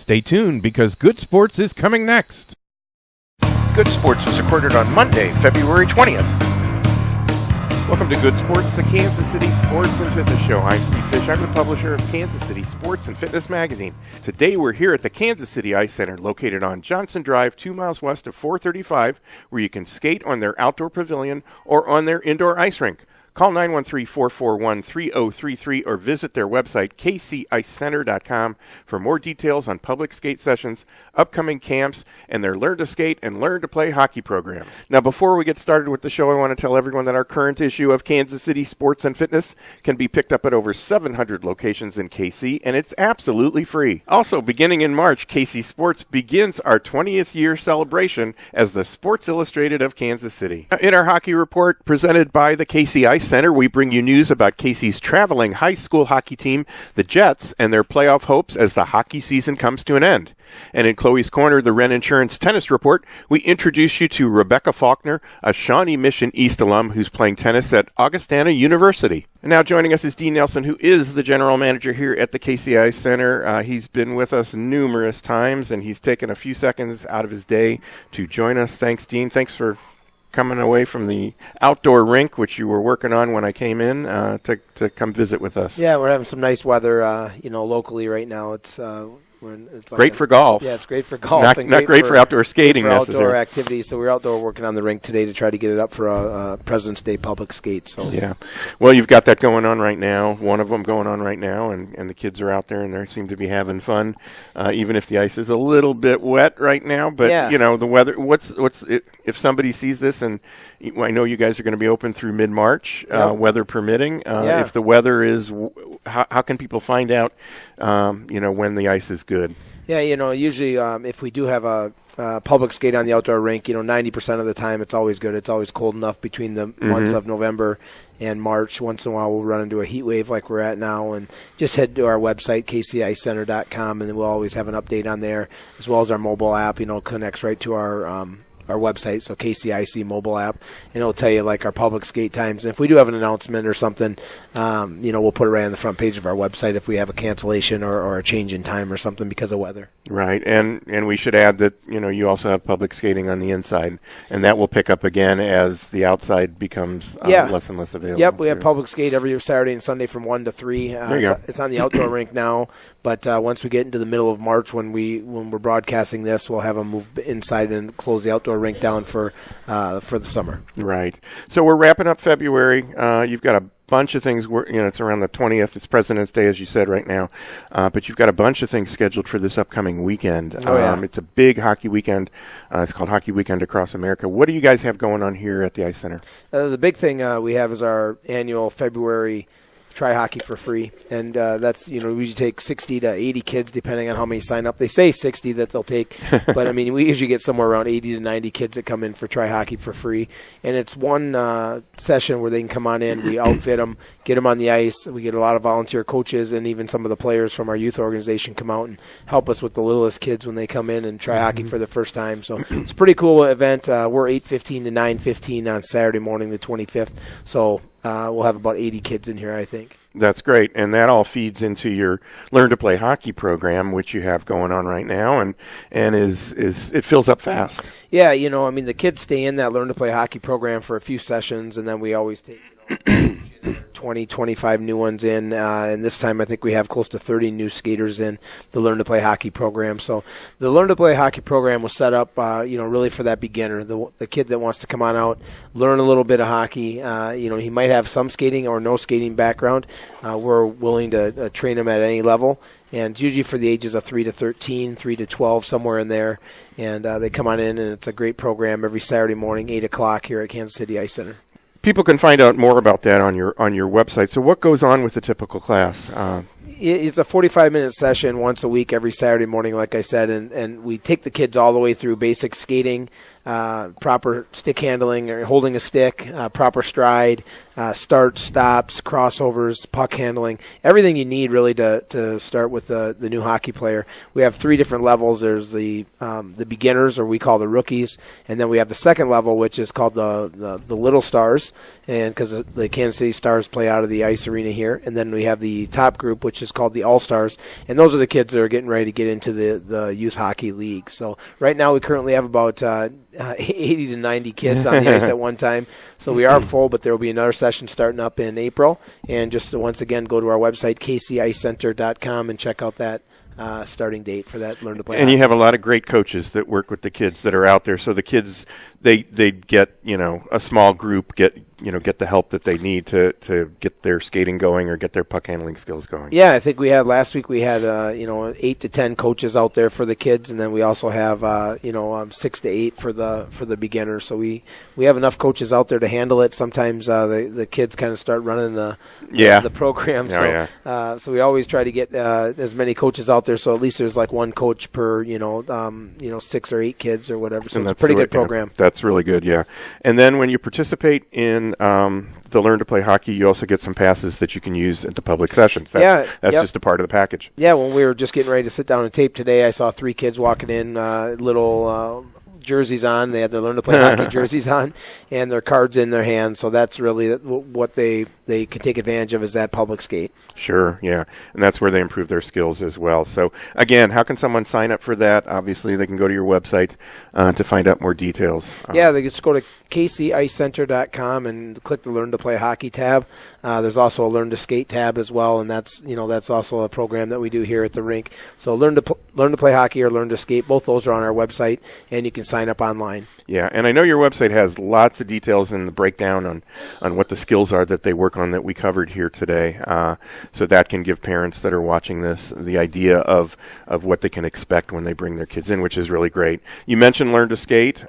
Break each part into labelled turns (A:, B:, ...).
A: Stay tuned because Good Sports is coming next.
B: Good Sports is recorded on Monday, February 20th.
A: Welcome to Good Sports, the Kansas City Sports and Fitness Show. I'm Steve Fish. I'm the publisher of Kansas City Sports and Fitness Magazine. Today we're here at the Kansas City Ice Center, located on Johnson Drive, 2 miles west of 435, where you can skate on their outdoor pavilion or on their indoor ice rink. Call 913-441-3033 or visit their website, kcicecenter.com, for more details on public skate sessions, upcoming camps, and their Learn to Skate and Learn to Play hockey program. Now, before we get started with the show, I want to tell everyone that our current issue of Kansas City Sports and Fitness can be picked up at over 700 locations in KC, and it's absolutely free. Also, beginning in March, KC Sports begins our 20th year celebration as the Sports Illustrated of Kansas City. In our hockey report presented by the KC Ice Center, we bring you news about KC's traveling high school hockey team, the Jets, and their playoff hopes as the hockey season comes to an end. And in Chloe's Corner, the Wren Insurance Tennis Report, we introduce you to Rebecca Faulkner, a Shawnee Mission East alum who's playing tennis at Augustana University. And now joining us is Dean Nelson, who is the general manager here at the KC Ice Center. He's been with us numerous times, and he's taken a few seconds out of his day to join us. Thanks, Dean. Thanks for coming away from the outdoor rink, which you were working on when I came in, to come visit with us.
C: Yeah, we're having some nice weather, locally right now. It's
A: great for golf.
C: Yeah, it's great for golf.
A: Not great for outdoor skating necessarily.
C: Outdoor activities. So we're outdoor working on the rink today to try to get it up for a President's Day public skate. So
A: yeah, well, you've got that going on right now. One of them going on right now, and the kids are out there and they seem to be having fun, even if the ice is a little bit wet right now. But
C: yeah.
A: The weather. If somebody sees this, and I know you guys are going to be open through mid-March,
C: yep.
A: Weather permitting.
C: Yeah.
A: If the weather is, how can people find out, when the ice is good?
C: Yeah, usually if we do have a public skate on the outdoor rink, 90% of the time it's always good. It's always cold enough between the months of November and March. Once in a while we'll run into a heat wave like we're at now, and just head to our website, kcicecenter.com, and then we'll always have an update on there, as well as our mobile app, connects right to our website, so KCIC mobile app, and it'll tell you like our public skate times. And if we do have an announcement or something, we'll put it right on the front page of our website if we have a cancellation or a change in time or something because of weather.
A: Right, and we should add that you also have public skating on the inside, and that will pick up again as the outside becomes less and less available.
C: Yep, we have public skate every Saturday and Sunday from 1 to 3.
A: There you go.
C: It's on the outdoor rink now, but once we get into the middle of March when we're broadcasting this, we'll have them move inside and close the outdoor rink down for the summer.
A: Right. So we're wrapping up February. You've got a bunch of things. It's around the 20th. It's President's Day, as you said, right now. But you've got a bunch of things scheduled for this upcoming weekend. It's a big hockey weekend. It's called Hockey Weekend Across America. What do you guys have going on here at the Ice Center?
C: The big thing we have is our annual February Try Hockey for Free, and that's we usually take 60 to 80 kids depending on how many sign up. They say 60 that they'll take, but we usually get somewhere around 80 to 90 kids that come in for Try Hockey for free, and it's one session where they can come on in. We outfit them, get them on the ice. We get a lot of volunteer coaches, and even some of the players from our youth organization come out and help us with the littlest kids when they come in and try hockey for the first time. So it's a pretty cool event. We're 8:15 to 9:15 on Saturday morning, the 25th. So we'll have about 80 kids in here, I think.
A: That's great, and that all feeds into your Learn to Play hockey program, which you have going on right now, and is it fills up fast.
C: Yeah, the kids stay in that Learn to Play hockey program for a few sessions, and then we always take 20, 25 new ones in, and this time I think we have close to 30 new skaters in the Learn to Play hockey program. So the Learn to Play hockey program was set up, really for that beginner, the kid that wants to come on out, learn a little bit of hockey. He might have some skating or no skating background. We're willing to train him at any level, and usually for the ages of 3 to 13, 3 to 12, somewhere in there. And they come on in, and it's a great program every Saturday morning, 8 o'clock here at Kansas City Ice Center.
A: People can find out more about that on your website. So what goes on with the typical class?
C: It's a 45-minute session once a week, every Saturday morning, like I said, and we take the kids all the way through basic skating, proper stick handling or holding a stick, proper stride, starts, stops, crossovers, puck handling, everything you need really to start with the new hockey player. We have 3 different levels. There's the beginners, or we call the rookies, and then we have the second level, which is called the Little Stars, and because the Kansas City Stars play out of the ice arena here, and then we have the top group, which is called the All-Stars, and those are the kids that are getting ready to get into the youth hockey league. So right now we currently have about 80 to 90 kids on the ice at one time. So we are full, but there will be another session starting up in April. And just once again, go to our website, kcicecenter.com, and check out that starting date for that Learn to Play.
A: And you have a lot of great coaches that work with the kids that are out there. So the kids, they get, a small group, get the help that they need to get their skating going or get their puck handling skills going.
C: Yeah, I think last week we had 8 to 10 coaches out there for the kids, and then we also have 6 to 8 for the beginners. So we have enough coaches out there to handle it. Sometimes the kids kind of start running the program. So we always try to get as many coaches out there. So at least there's like one coach per 6 or 8 kids or whatever. So it's a pretty good program.
A: That's really good. Yeah, and then when you participate in the Learn to Play Hockey, you also get some passes that you can use at the public sessions. That's just a part of the package.
C: Yeah, when we were just getting ready to sit down and tape today, I saw 3 kids walking in, little jerseys on. They had their Learn to Play Hockey jerseys on and their cards in their hands. So that's really what they can take advantage of, is that public skate.
A: Sure, yeah. And that's where they improve their skills as well. So, again, how can someone sign up for that? Obviously, they can go to your website to find out more details.
C: They just go to kcicecenter.com and click the Learn to Play Hockey tab. There's also a Learn to Skate tab as well, and that's also a program that we do here at the rink. So Learn to Play Hockey or Learn to Skate, both those are on our website, and you can sign up online.
A: Yeah, and I know your website has lots of details in the breakdown on what the skills are that they work on that we covered here today. So that can give parents that are watching this the idea of what they can expect when they bring their kids in, which is really great. You mentioned Learn to Skate.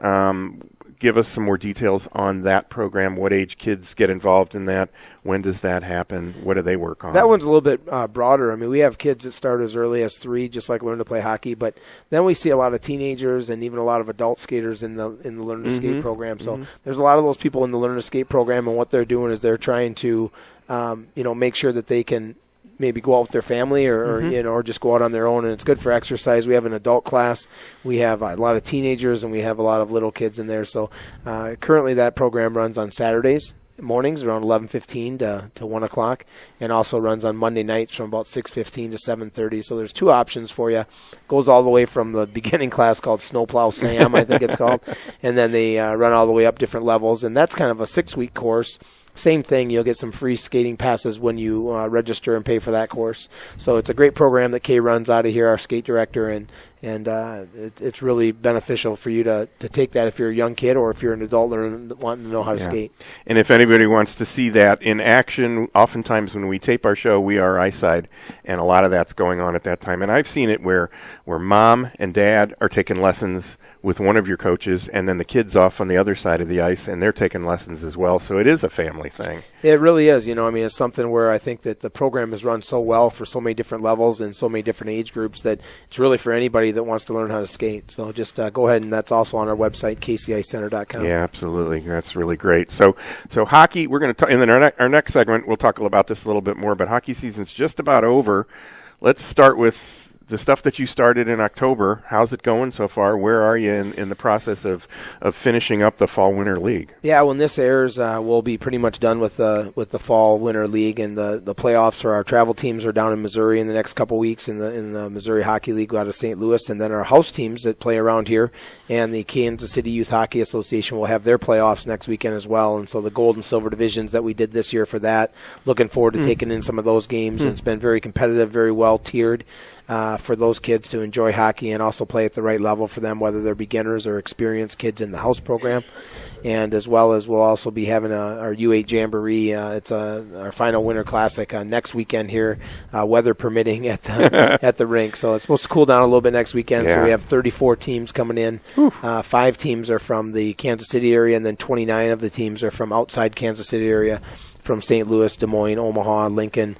A: Give us some more details on that program. What age kids get involved in that? When does that happen? What do they work on?
C: That one's a little bit broader. I mean, we have kids that start as early as 3, just like Learn to Play Hockey, but then we see a lot of teenagers and even a lot of adult skaters in the Learn to Skate program. So there's a lot of those people in the Learn to Skate program, and what they're doing is they're trying to make sure that they can maybe go out with their family or just go out on their own, and it's good for exercise. We have an adult class. We have a lot of teenagers, and we have a lot of little kids in there. So currently that program runs on Saturdays mornings around 11:15 to 1 o'clock, and also runs on Monday nights from about 6:15 to 7:30. So there's 2 options for you. Goes all the way from the beginning class called Snowplow Sam, I think it's called, and then they run all the way up different levels, and that's kind of a 6-week course. Same thing, you'll get some free skating passes when you register and pay for that course. So it's a great program that Kay runs out of here, our skate director, and it's really beneficial for you to take that if you're a young kid or if you're an adult wanting to know how to skate.
A: And if anybody wants to see that in action, oftentimes when we tape our show, we are ice side, and a lot of that's going on at that time. And I've seen it where mom and dad are taking lessons with one of your coaches, and then the kids off on the other side of the ice, and they're taking lessons as well. So it is a family thing.
C: It really is. It's something where I think that the program is run so well for so many different levels and so many different age groups that it's really for anybody that wants to learn how to skate. So just go ahead, and that's also on our website, kcicecenter.com.
A: Yeah, absolutely. That's really great. So hockey, we're going to talk, in our next segment, we'll talk about this a little bit more, but hockey season's just about over. Let's start with the stuff that you started in October. How's it going so far? Where are you in the process of finishing up the Fall-Winter League?
C: Yeah, when this airs, we'll be pretty much done with the Fall-Winter League, and the playoffs for our travel teams are down in Missouri in the next couple weeks in the Missouri Hockey League out of St. Louis, and then our house teams that play around here and the Kansas City Youth Hockey Association will have their playoffs next weekend as well. And so the gold and silver divisions that we did this year for that, looking forward to taking in some of those games. And it's been very competitive, very well tiered. For those kids to enjoy hockey and also play at the right level for them, whether they're beginners or experienced kids in the house program. And as well as we'll also be having our U8 Jamboree. It's our final Winter Classic next weekend here, weather permitting at the rink. So it's supposed to cool down a little bit next weekend. Yeah. So we have 34 teams coming in. 5 teams are from the Kansas City area, and then 29 of the teams are from outside Kansas City area, from St. Louis, Des Moines, Omaha, Lincoln,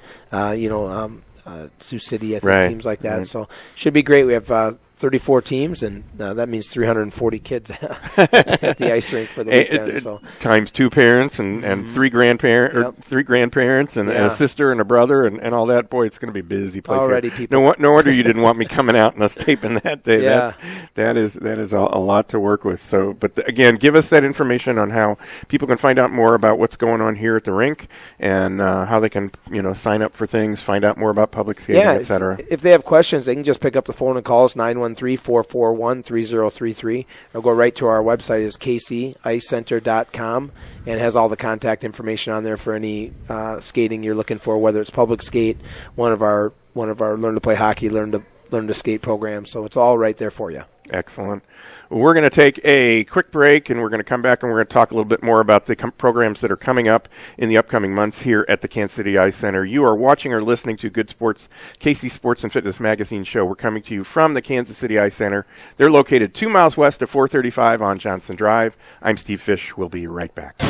C: Sioux City, I think, teams like that. So should be great. We have 34 teams, and that means 340 kids at the ice rink for the weekend. So
A: times 2 parents and 3 grandparents, or 3 grandparents, and a sister and a brother, and all that. Boy, it's going to be a busy place.
C: Already,
A: here.
C: people.
A: No wonder you didn't want me coming out and us taping that day.
C: Yeah.
A: That is a lot to work with. So, but again, give us that information on how people can find out more about what's going on here at the rink, and how they can sign up for things, find out more about public skating, etc.
C: If they have questions, they can just pick up the phone and call us 913-441-3033, or go right to our website is kcicecenter.com, and has all the contact information on there for any skating you're looking for, whether it's public skate, one of our learn to play hockey, learn to skate programs. So it's all right there for you.
A: Excellent. Well, we're going to take a quick break, and we're going to come back and we're going to talk a little bit more about the programs that are coming up in the upcoming months here at the Kansas City Ice Center. You are watching or listening to Good Sports, KC Sports and Fitness Magazine show. We're coming to you from the Kansas City Ice Center. They're located 2 miles west of 435 on Johnson Drive. I'm Steve Fish. We'll be right back.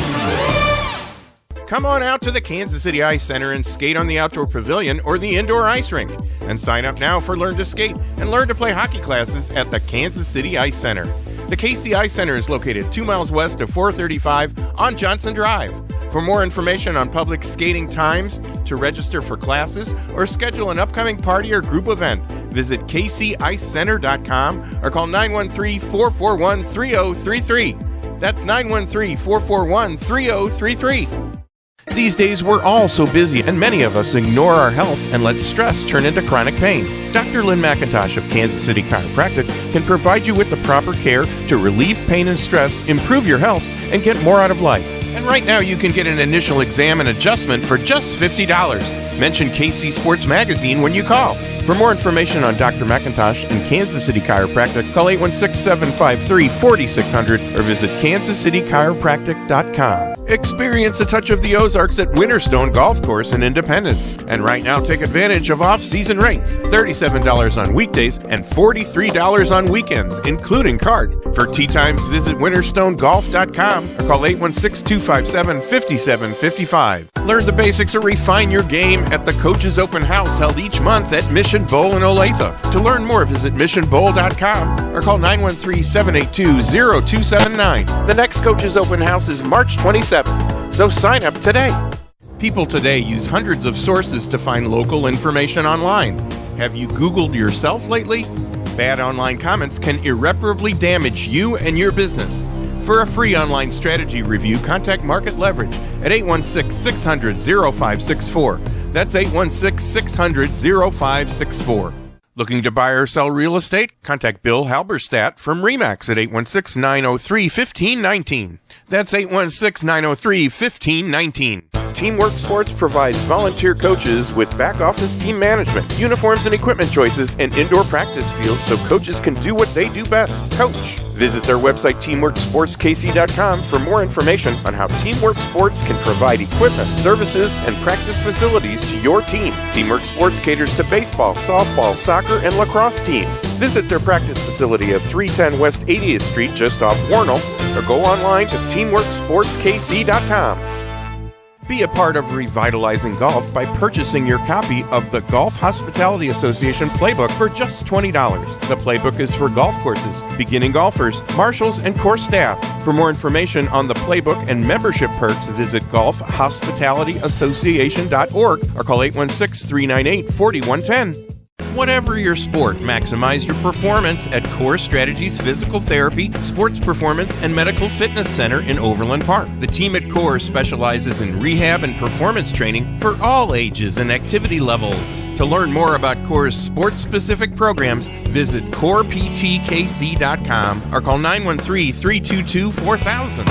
B: Come on out to the Kansas City Ice Center and skate on the outdoor pavilion or the indoor ice rink. And sign up now for Learn to Skate and Learn to Play hockey classes at the Kansas City Ice Center. The KC Ice Center is located 2 miles west of 435 on Johnson Drive. For more information on public skating times, to register for classes, or schedule an upcoming party or group event, visit kcicecenter.com or call 913-441-3033. That's 913-441-3033. These days, we're all so busy, and many of us ignore our health and let stress turn into chronic pain. Dr. Lynn McIntosh of Kansas City Chiropractic can provide you with the proper care to relieve pain and stress, improve your health, and get more out of life. And right now, you can get an initial exam and adjustment for just $50. Mention KC Sports Magazine when you call. For more information on Dr. McIntosh and Kansas City Chiropractic, call 816-753-4600 or visit kansascitychiropractic.com. Experience a touch of the Ozarks at Winterstone Golf Course in Independence. And right now, take advantage of off-season rates, $37 on weekdays and $43 on weekends, including card. For tee times, visit winterstonegolf.com or call 816-257-5755. Learn the basics or refine your game at the Coach's Open House held each month at Mission Bowl in Olathe. To learn more, visit missionbowl.com or call 913-782-0279. The next Coach's Open House is March 27th, so sign up today. People today use hundreds of sources to find local information online. Have you Googled yourself lately? Bad online comments can irreparably damage you and your business. For a free online strategy review, contact Market Leverage at 816-600-0564. That's 816-600-0564. Looking to buy or sell real estate? Contact Bill Halberstadt from RE/MAX at 816-903-1519. That's 816-903-1519. Teamwork Sports provides volunteer coaches with back office team management, uniforms and equipment choices, and indoor practice fields so coaches can do what they do best, coach. Visit their website, teamworksportskc.com, for more information on how Teamwork Sports can provide equipment, services, and practice facilities to your team. Teamwork Sports caters to baseball, softball, soccer, and lacrosse teams. Visit their practice facility at 310 West 80th Street, just off Warnell, or go online to teamworksportskc.com. Be a part of revitalizing golf by purchasing your copy of the Golf Hospitality Association Playbook for just $20. The playbook is for golf courses, beginning golfers, marshals, and course staff. For more information on the playbook and membership perks, visit golfhospitalityassociation.org or call 816-398-4110. Whatever your sport, maximize your performance at Core Strategies Physical Therapy, Sports Performance, and Medical Fitness Center in Overland Park. The team at Core specializes in rehab and performance training for all ages and activity levels. To learn more about Core's sports-specific programs, visit coreptkc.com or call 913-322-4000.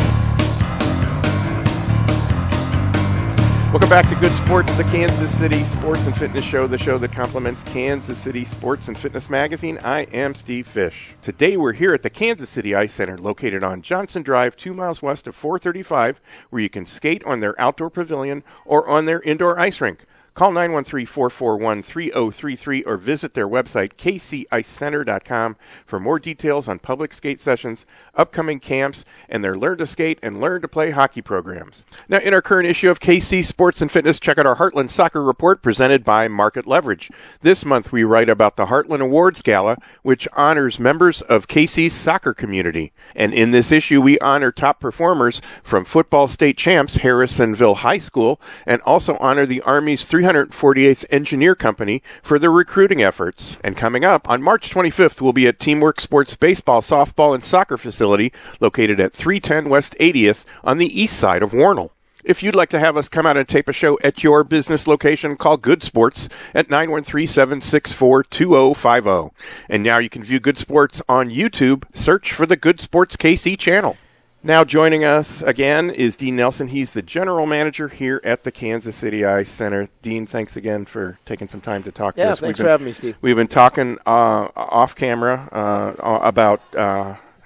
B: Welcome back to Good Sports, the Kansas City Sports and Fitness Show, the show that complements Kansas City Sports and Fitness Magazine. I am Steve Fish. Today we're here at the Kansas City Ice Center, located on Johnson Drive, 2 miles west of 435, where you can skate on their outdoor pavilion or on their indoor ice rink.
A: Call 913-441-3033 or visit their website, kcicecenter.com, for more details on public skate sessions, upcoming camps, and their Learn to Skate and Learn to Play hockey programs. Now, in our current issue of KC Sports and Fitness, check out our Heartland Soccer Report presented by Market Leverage. This month, we write about the Heartland Awards Gala, which honors members of KC's soccer community. And in this issue, we honor top performers from football state champs Harrisonville High School, and also honor the Army's 348th Engineer Company for their recruiting efforts. And coming up, on March 25th, we'll be at Teamwork Sports Baseball, Softball, and Soccer Facility located at 310 West 80th on the east side of Warnell. If you'd like to have us come out and tape a show at your business location, call Good Sports at 913-764-2050. And now you can view Good Sports on YouTube. Search for the Good Sports KC channel. Now joining us again is Dean Nelson. He's the general manager here at the Kansas City Ice Center. Dean, thanks again for taking some time to talk to us.
C: Yeah, thanks for having me, Steve.
A: We've been talking off camera about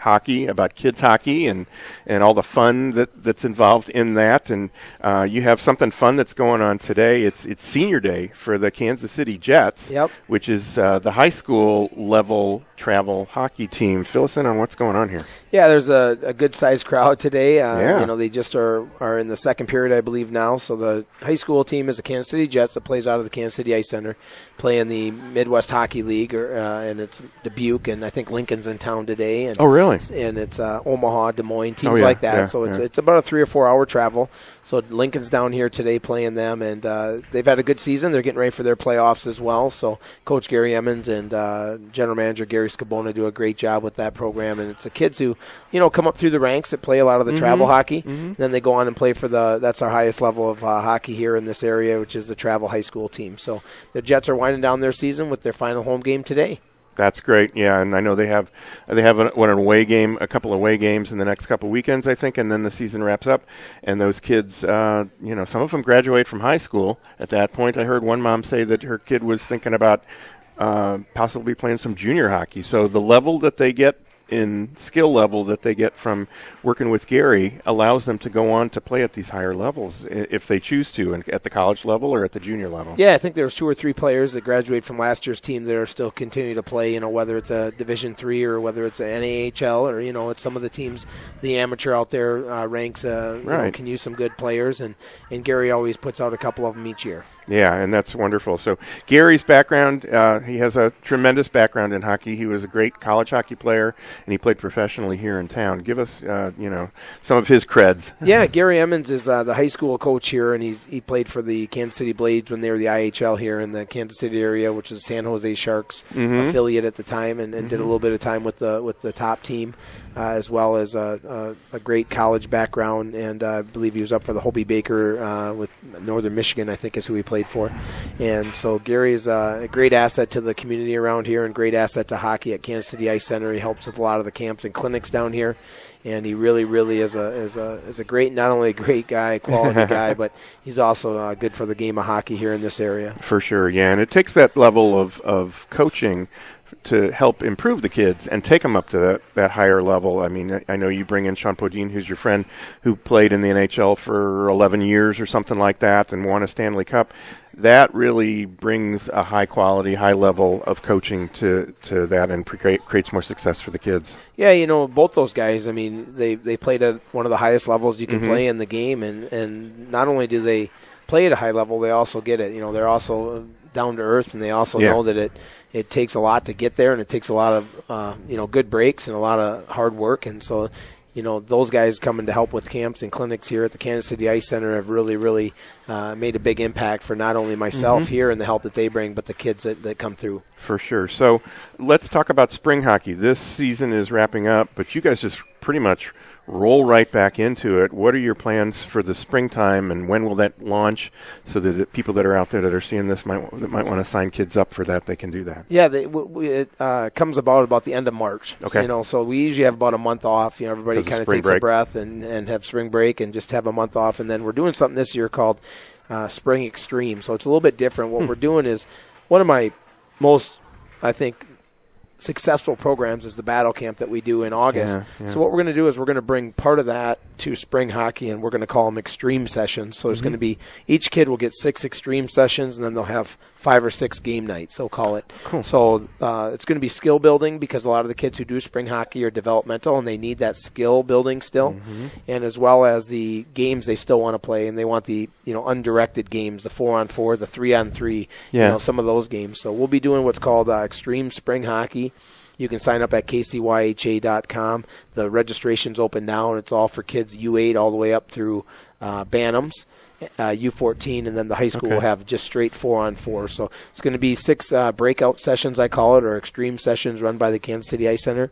A: hockey, about kids hockey, and all the fun that's involved in that. And you have something fun that's going on today. It's senior day for the Kansas City Jets, which is the high school level travel hockey team. Fill us in on what's going on here.
C: Yeah, there's a good-sized crowd today. You know, they just are in the second period, I believe, now. So the high school team is the Kansas City Jets that plays out of the Kansas City Ice Center, play in the Midwest Hockey League, and it's Dubuque, and I think Lincoln's in town today. And,
A: oh, really?
C: And it's Omaha, Des Moines, teams like that. So it's about a 3 or 4 hour travel. So Lincoln's down here today playing them, and they've had a good season. They're getting ready for their playoffs as well. So Coach Gary Emmons and General Manager Gary Scabona do a great job with that program. And it's the kids who, you know, come up through the ranks that play a lot of the travel hockey. And then they go on and play for that's our highest level of hockey here in this area, which is the travel high school team. So the Jets are winding down their season with their final home game today.
A: That's great, yeah, and I know they have an away game, a couple away games in the next couple weekends, I think, and then the season wraps up. And those kids, you know, some of them graduate from high school at that point. I heard one mom say that her kid was thinking about possibly playing some junior hockey. So the level that they get in skill level that they get from working with Gary allows them to go on to play at these higher levels if they choose to, and at the college level or at the junior level.
C: Yeah, I think there's 2 or 3 players that graduate from last year's team that are still continuing to play, you know, whether it's a Division III or whether it's an NAHL or, you know, it's some of the teams, the amateur out there ranks, you know, can use some good players, and Gary always puts out a couple of them each year.
A: Yeah, and that's wonderful. So Gary's background, he has a tremendous background in hockey. He was a great college hockey player, and he played professionally here in town. Give us, you know, some of his creds.
C: Yeah, Gary Emmons is the high school coach here, and he played for the Kansas City Blades when they were the IHL here in the Kansas City area, which is San Jose Sharks affiliate at the time, and did a little bit of time with the top team, as well as a great college background, and I believe he was up for the Hobie Baker with Northern Michigan, I think is who he played for. And so Gary is a great asset to the community around here and great asset to hockey at Kansas City Ice Center. He helps with a lot of the camps and clinics down here, and he really is a great, not only a great guy, quality guy, but he's also good for the game of hockey here in this area.
A: For sure, yeah, and it takes that level of coaching to help improve the kids and take them up to that higher level. I mean, I know you bring in Sean Podine, who's your friend, who played in the NHL for 11 years or something like that and won a Stanley Cup. That really brings a high quality, high level of coaching to that and creates more success for the kids.
C: Yeah, you know, both those guys, I mean, they played at one of the highest levels you can play in the game, and not only do they play at a high level, they also get it. You know, they're also down to earth, and they also know that it takes a lot to get there, and it takes a lot of you know, good breaks and a lot of hard work. And so, you know, those guys coming to help with camps and clinics here at the Kansas City Ice Center have really made a big impact for not only myself here and the help that they bring, but the kids that come through. For
A: sure. So let's talk about spring hockey. This season is wrapping up, but you guys just pretty much roll right back into it. What are your plans for the springtime, and when will that launch so that the people that are out there that are seeing this might want to sign kids up for that, they can do that?
C: Yeah, it comes about the end of March. Okay. So, you know, so we usually have about a month off. You know, everybody kind of takes a breath and have spring break and just have a month off. And then we're doing something this year called Spring Extreme. So it's a little bit different. What we're doing is one of my most, I think, successful programs is the battle camp that we do in August. So what we're going to do is we're going to bring part of that to spring hockey, and we're going to call them extreme sessions. So there's going to be, each kid will get 6 extreme sessions, and then they'll have 5 or 6 game nights, they'll call it.
A: Cool.
C: So it's going to be skill building, because a lot of the kids who do spring hockey are developmental, and they need that skill building still. And as well as the games they still want to play, and they want the undirected games, the 4-on-4, the 3-on-3, some of those games. So we'll be doing what's called extreme spring hockey. You can sign up at kcyha.com. The registration's open now, and it's all for kids U8 all the way up through Bantams, U14, and then the high school will have just straight 4-on-4. So it's going to be 6 breakout sessions, I call it, or extreme sessions run by the Kansas City Ice Center.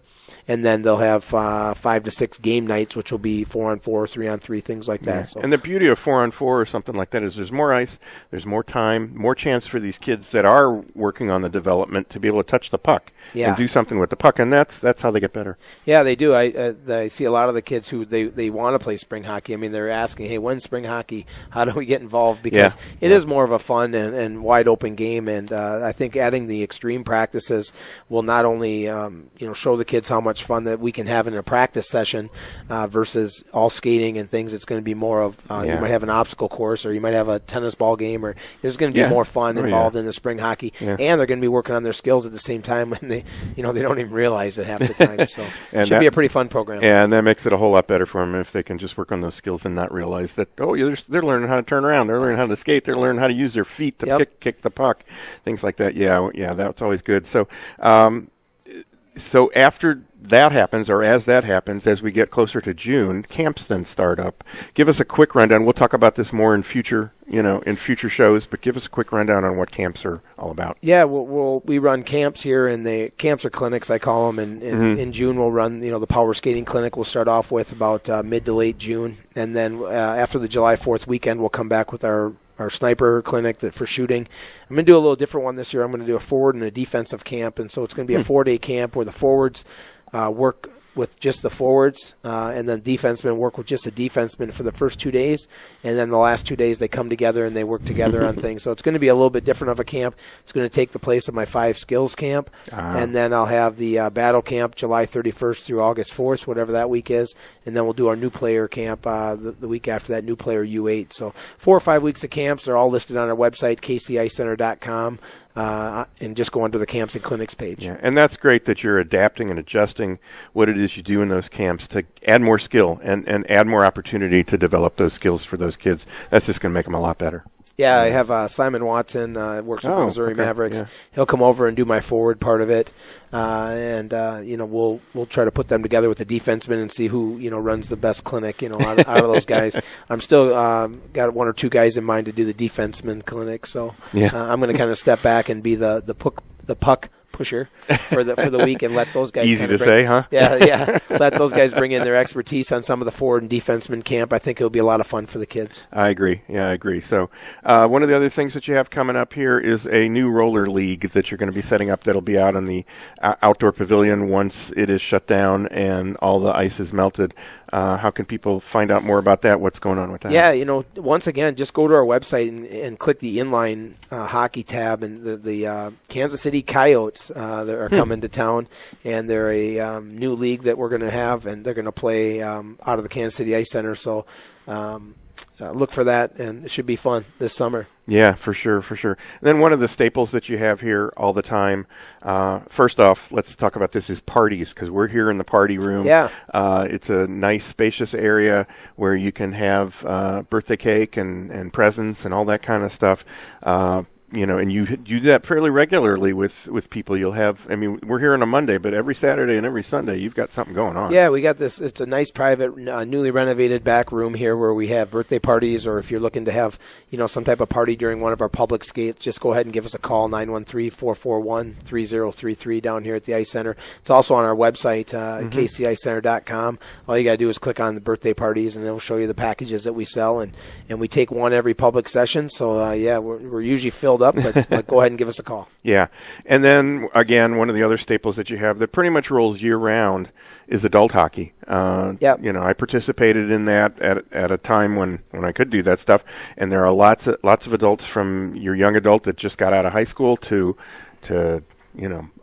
C: And then they'll have 5 to 6 game nights, which will be 4-on-4, 3-on-3, things like that.
A: Yeah.
C: So.
A: And the beauty of 4-on-4 or something like that is there's more ice, there's more time, more chance for these kids that are working on the development to be able to touch the puck and do something with the puck, and that's how they get better.
C: Yeah, they do. I see a lot of the kids who they want to play spring hockey. I mean, they're asking, hey, when's spring hockey? How do we get involved? Because it is more of a fun and wide open game, and I think adding the extreme practices will not only show the kids how much fun that we can have in a practice session versus all skating and things. It's going to be more of you might have an obstacle course, or you might have a tennis ball game, or there's going to be more fun involved in the spring hockey, and they're going to be working on their skills at the same time when they don't even realize it half the time. So it should be a pretty fun program.
A: Yeah, and that makes it a whole lot better for them if they can just work on those skills and not realize that they're learning how to turn around, they're learning how to skate, they're learning how to use their feet to kick the puck, things like that. Yeah, that's always good. So after that happens, or as that happens, as we get closer to June, camps then start up. Give us a quick rundown. We'll talk about this more in future shows, but give us a quick rundown on what camps are all about.
C: Yeah, we run camps here, and the camps are clinics, I call them. And in June, we'll run the power skating clinic. We'll start off with about mid to late June, and then after the July 4th weekend, we'll come back with our sniper clinic for shooting. I'm going to do a little different one this year. I'm going to do a forward and a defensive camp, and so it's going to be a 4-day camp where the forwards work with just the forwards, and then defensemen work with just the defensemen for the first 2 days, and then the last 2 days they come together and they work together on things. So it's going to be a little bit different of a camp. It's going to take the place of my 5 skills camp, and then I'll have the battle camp July 31st through August 4th, whatever that week is, and then we'll do our new player camp the week after that, new player U8. So 4 or 5 weeks of camps. They're all listed on our website, kcycenter.com. And just go under the camps and clinics page.
A: Yeah, and that's great that you're adapting and adjusting what it is you do in those camps to add more skill and add more opportunity to develop those skills for those kids. That's just going to make them a lot better.
C: Yeah, I have Simon Watson, works with the Missouri Mavericks. Yeah. He'll come over and do my forward part of it, and we'll try to put them together with the defensemen and see who runs the best clinic out of those guys. I'm still got 1 or 2 guys in mind to do the defenseman clinic, so I'm going to kind of step back and be the puck pusher for the week and let those guys
A: say, huh?
C: Yeah. Let those guys bring in their expertise on some of the forward and defenseman camp. I think it'll be a lot of fun for the kids.
A: I agree. Yeah, I agree. So one of the other things that you have coming up here is a new roller league that you're going to be setting up that'll be out on the outdoor pavilion once it is shut down and all the ice is melted. How can people find out more about that? What's going on with that?
C: Yeah, once again, just go to our website and click the inline hockey tab, and the Kansas City Coyotes that are coming to town, and they're a new league that we're going to have, and they're going to play out of the Kansas City Ice Center. So look for that, and it should be fun this summer.
A: Yeah, for sure. And then one of the staples that you have here all the time, first off, let's talk about this, is parties, because we're here in the party room.
C: Yeah.
A: It's a nice, spacious area where you can have birthday cake and presents and all that kind of stuff. And you do that fairly regularly with people. You'll have, we're here on a Monday, but every Saturday and every Sunday you've got something going on.
C: Yeah, we got this. It's a nice private, newly renovated back room here where we have birthday parties, or if you're looking to have, some type of party during one of our public skates, just go ahead and give us a call, 913-441-3033 down here at the Ice Center. It's also on our website, kcycenter.com. All you got to do is click on the birthday parties, and it'll show you the packages that we sell, and we take one every public session. So, we're usually filled up, but go ahead and give us a call.
A: Yeah. And then, again, one of the other staples that you have that pretty much rolls year-round is adult hockey. I participated in that at a time when I could do that stuff, and there are lots of adults, from your young adult that just got out of high school to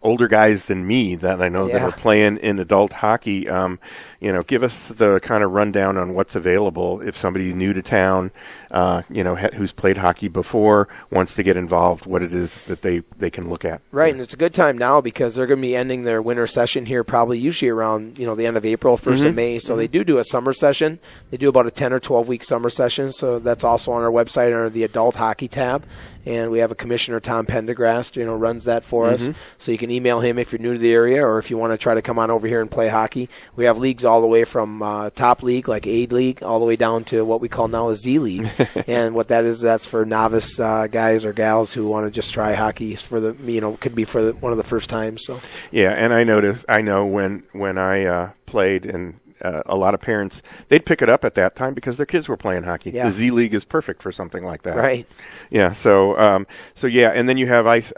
A: older guys than me that I know that are playing in adult hockey. Give us the kind of rundown on what's available if somebody's new to town, who's played hockey before, wants to get involved, what it is that they can look at.
C: Right, and it's a good time now because they're going to be ending their winter session here probably usually around, the end of April, 1st of May. So they do a summer session. They do about a 10 or 12-week summer session. So that's also on our website under the adult hockey tab. And we have a commissioner, Tom Pendergrast, runs that for us. So you can email him if you're new to the area or if you want to try to come on over here and play hockey. We have leagues all the way from top league, like A League, all the way down to what we call now a Z League. And what that is, that's for novice guys or gals who want to just try hockey for could be for one of the first times. So
A: yeah, and I know when I played and a lot of parents, they'd pick it up at that time because their kids were playing hockey.
C: Yeah.
A: The Z League is perfect for something like that.
C: Right.
A: Yeah. So yeah, and then you have ice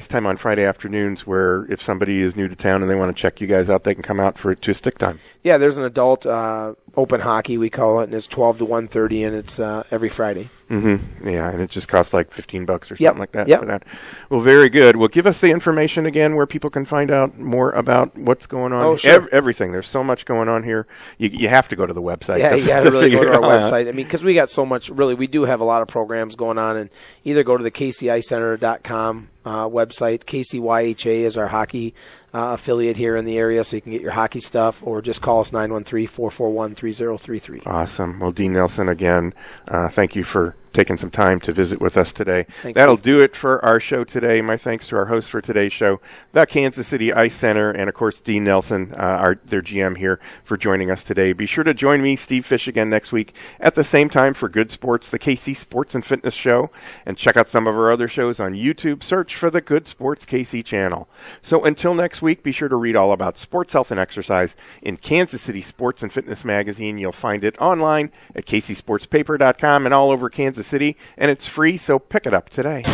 A: time on Friday afternoons, where if somebody is new to town and they want to check you guys out, they can come out to stick time.
C: Yeah, there's an adult open hockey, we call it, and it's 12 to 1:30, and it's every Friday.
A: Yeah, and it just costs like $15 or something like that for that. Well, very good. Well, give us the information again where people can find out more about what's going on.
C: Oh, sure.
A: Everything. There's so much going on here. You have to go to the website.
C: Yeah, you have to really go to our website. Because we got so much. Really, we do have a lot of programs going on, and either go to the KCICenter.com website. KCYHA is our hockey affiliate here in the area, so you can get your hockey stuff, or just call us 913-441-3033.
A: Awesome. Well, Dean Nelson, again, thank you for taking some time to visit with us today.
C: Thanks,
A: That'll
C: Steve.
A: do it for our show today. My thanks to our host for today's show, the Kansas City Ice Center, and of course Dean Nelson, their GM here, for joining us today. Be sure to join me, Steve Fish, again next week at the same time for Good Sports, the KC Sports and Fitness Show, and check out some of our other shows on YouTube. Search for the Good Sports KC channel. So until next week, be sure to read all about sports, health, and exercise in Kansas City Sports and Fitness Magazine. You'll find it online at kcsportspaper.com and all over Kansas City, and it's free, so pick it up today.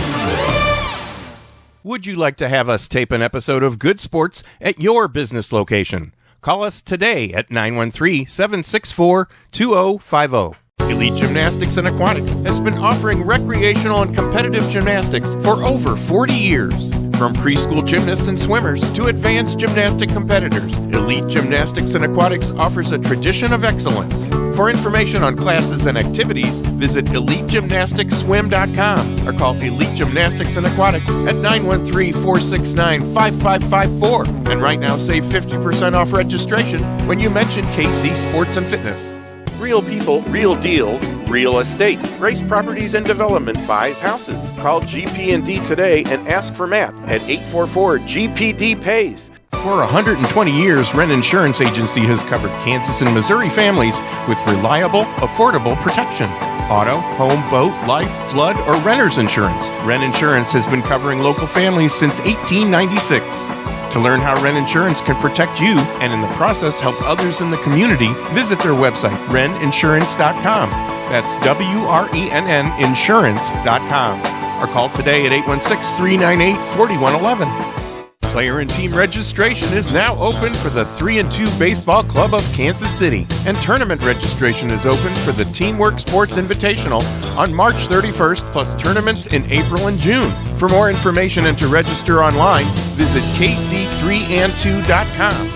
B: Would you like to have us tape an episode of Good Sports at your business location? Call us today at 913-764-2050. Elite Gymnastics and Aquatics has been offering recreational and competitive gymnastics for over 40 years. From preschool gymnasts and swimmers to advanced gymnastic competitors, Elite Gymnastics and Aquatics offers a tradition of excellence. For information on classes and activities, visit EliteGymnasticsSwim.com or call Elite Gymnastics and Aquatics at 913-469-5554. And right now, save 50% off registration when you mention KC Sports and Fitness.
A: Real people, real deals, real estate. Grace Properties and Development buys houses. Call GP&D today and ask for Matt at 844-GPD-PAYS.
B: For 120 years, Wren Insurance Agency has covered Kansas and Missouri families with reliable, affordable protection. Auto, home, boat, life, flood, or renter's insurance. Wren Insurance has been covering local families since 1896. To learn how Wren Insurance can protect you and in the process help others in the community, visit their website, wreninsurance.com. That's WRENN insurance.com. Or call today at 816-398-4111. Player and team registration is now open for the 3-2 Baseball Club of Kansas City, and tournament registration is open for the Teamwork Sports Invitational on March 31st, plus tournaments in April and June. For more information and to register online, visit kc3and2.com.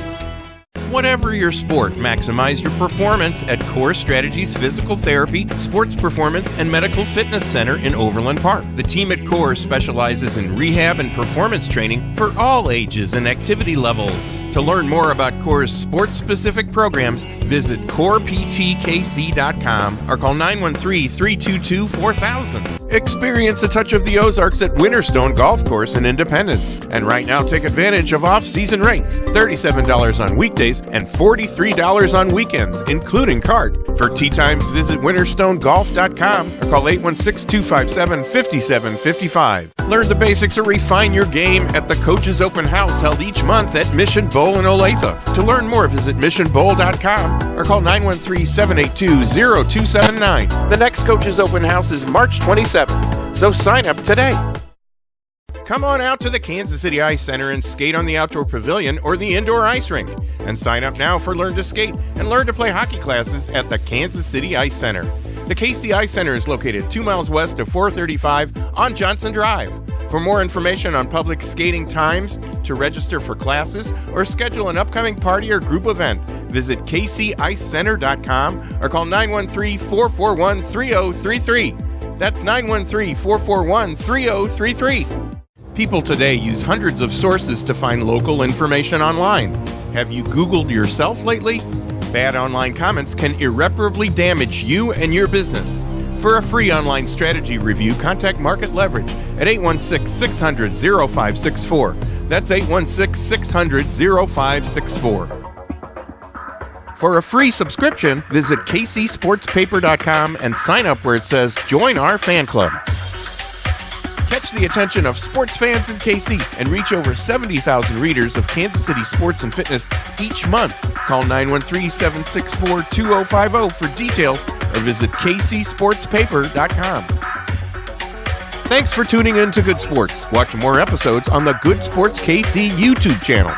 B: Whatever your sport, maximize your performance at Core Strategies Physical Therapy, Sports Performance, and Medical Fitness Center in Overland Park. The team at Core specializes in rehab and performance training for all ages and activity levels. To learn more about Core's sports-specific programs, visit coreptkc.com or call 913-322-4000. Experience a touch of the Ozarks at Winterstone Golf Course in Independence. And right now, take advantage of off-season rates, $37 on weekdays and $43 on weekends, including cart. For tee times, visit winterstonegolf.com or call 816-257-5755. Learn the basics or refine your game at the Coaches Open House held each month at Mission Bowl in Olathe. To learn more, visit missionbowl.com or call 913-782-0279. The next Coaches Open House is March 27th, so sign up today. Come on out to the Kansas City Ice Center and skate on the outdoor pavilion or the indoor ice rink. And sign up now for Learn to Skate and Learn to Play hockey classes at the Kansas City Ice Center. The KC Ice Center is located 2 miles west of 435 on Johnson Drive. For more information on public skating times, to register for classes, or schedule an upcoming party or group event, visit kcicecenter.com or call 913-441-3033. That's 913-441-3033. People today use hundreds of sources to find local information online. Have you Googled yourself lately? Bad online comments can irreparably damage you and your business. For a free online strategy review, contact Market Leverage at 816-600-0564. That's 816-600-0564. For a free subscription, visit kcsportspaper.com and sign up where it says Join Our Fan Club. Catch the attention of sports fans in KC and reach over 70,000 readers of Kansas City sports and fitness each month. Call 913-764-2050 for details or visit kcsportspaper.com. Thanks for tuning in to Good Sports. Watch more episodes on the Good Sports KC YouTube channel.